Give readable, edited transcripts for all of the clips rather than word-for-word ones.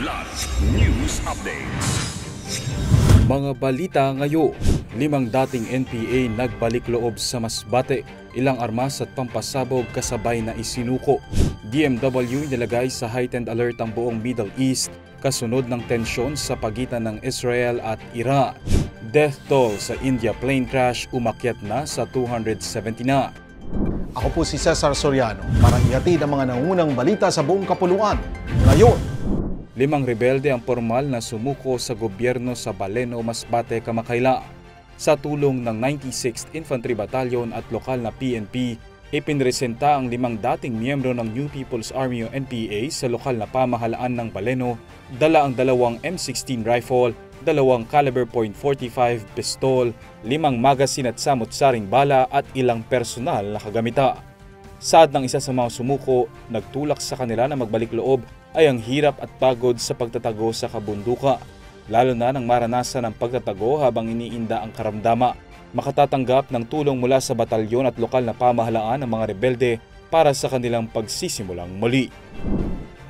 Kidlat News Updates. Mga balita ngayon, 5 dating NPA nagbalik loob sa Masbate, ilang armas at pampasabog kasabay na isinuko. DMW inilagay sa heightened alert ang buong Middle East kasunod ng tensyon sa pagitan ng Israel at Iran. Death toll sa India plane crash umakyat na sa 270 na. Ako po si Cesar Soriano para ihatid ang mga nangunang balita sa buong kapuluan. Ngayon, 5 rebelde ang formal na sumuko sa gobyerno sa Baleno, Masbate, kamakailan. Sa tulong ng 96th Infantry Battalion at lokal na PNP, ipinresenta ang 5 dating miyembro ng New People's Army o NPA sa lokal na pamahalaan ng Baleno, dala ang 2 M16 rifle, 2 caliber .45 pistol, 5 magasin at samot-saring bala at ilang personal na kagamita. Saad ng isa sa mga sumuko, nagtulak sa kanila na magbalik loob ay ang hirap at pagod sa pagtatago sa kabunduka, lalo na nang maranasan ang pagtatago habang iniinda ang karamdama. Makatatanggap ng tulong mula sa batalyon at lokal na pamahalaan ng mga rebelde para sa kanilang pagsisimulang muli.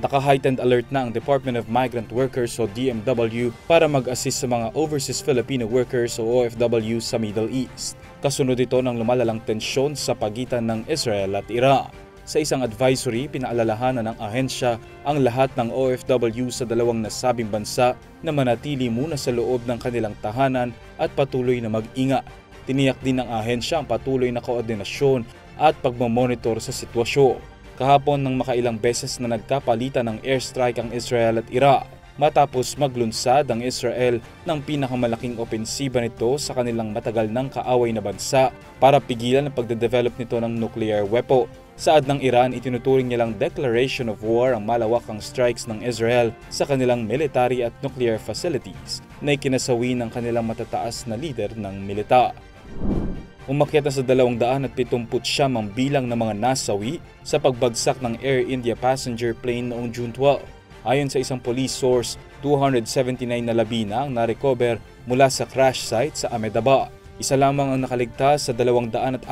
Naka-heightened alert na ang Department of Migrant Workers o DMW para mag-assist sa mga overseas Filipino workers o OFW sa Middle East. Kasunod ito ng lumalalang tensyon sa pagitan ng Israel at Iran. Sa isang advisory, pinaalalahanan ng ahensya ang lahat ng OFW sa 2 nasabing bansa na manatili muna sa loob ng kanilang tahanan at patuloy na mag-ingat. Tiniyak din ng ahensya ang patuloy na koordinasyon at pagmamonitor sa sitwasyon. Kahapon nang makailang beses na nagkapalitan ng airstrike ang Israel at Iraq, matapos maglunsad ang Israel ng pinakamalaking opensiba nito sa kanilang matagal ng kaaway na bansa para pigilan ang pagde-develop nito ng nuclear weapon. Saad ng Iran, itinuturing nilang declaration of war ang malawakang strikes ng Israel sa kanilang military at nuclear facilities na ikinasawi ng kanilang matataas na lider ng militar. Umakyat na sa 279 ang bilang ng mga nasawi sa pagbagsak ng Air India passenger plane noong June 12. Ayon sa isang police source, 279 na labi na ang narecover mula sa crash site sa Ahmedabad. Isa lamang ang nakaligtas sa 242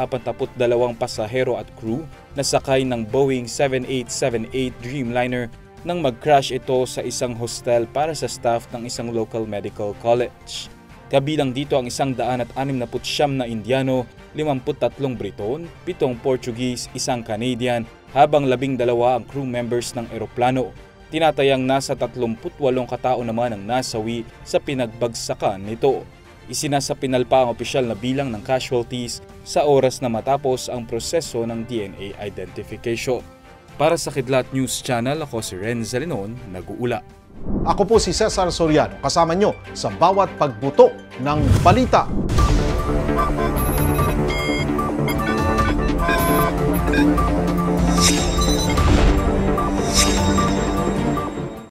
pasahero at crew na sakay ng Boeing 7878 Dreamliner nang mag-crash ito sa isang hostel para sa staff ng isang local medical college. Kabilang dito ang 169 na Indiano, 53 Briton, 7 Portuguese, 1 Canadian, habang 12 ang crew members ng eroplano. Tinatayang nasa 38 katao naman ang nasawi sa pinagbagsakan nito. Isinasapinal pa ang opisyal na bilang ng casualties sa oras na matapos ang proseso ng DNA identification. Para sa Kidlat News Channel, ako si Renz Zalinon, nag-uula. ako po si Cesar Soriano kasama nyo sa bawat pagbuto ng balita.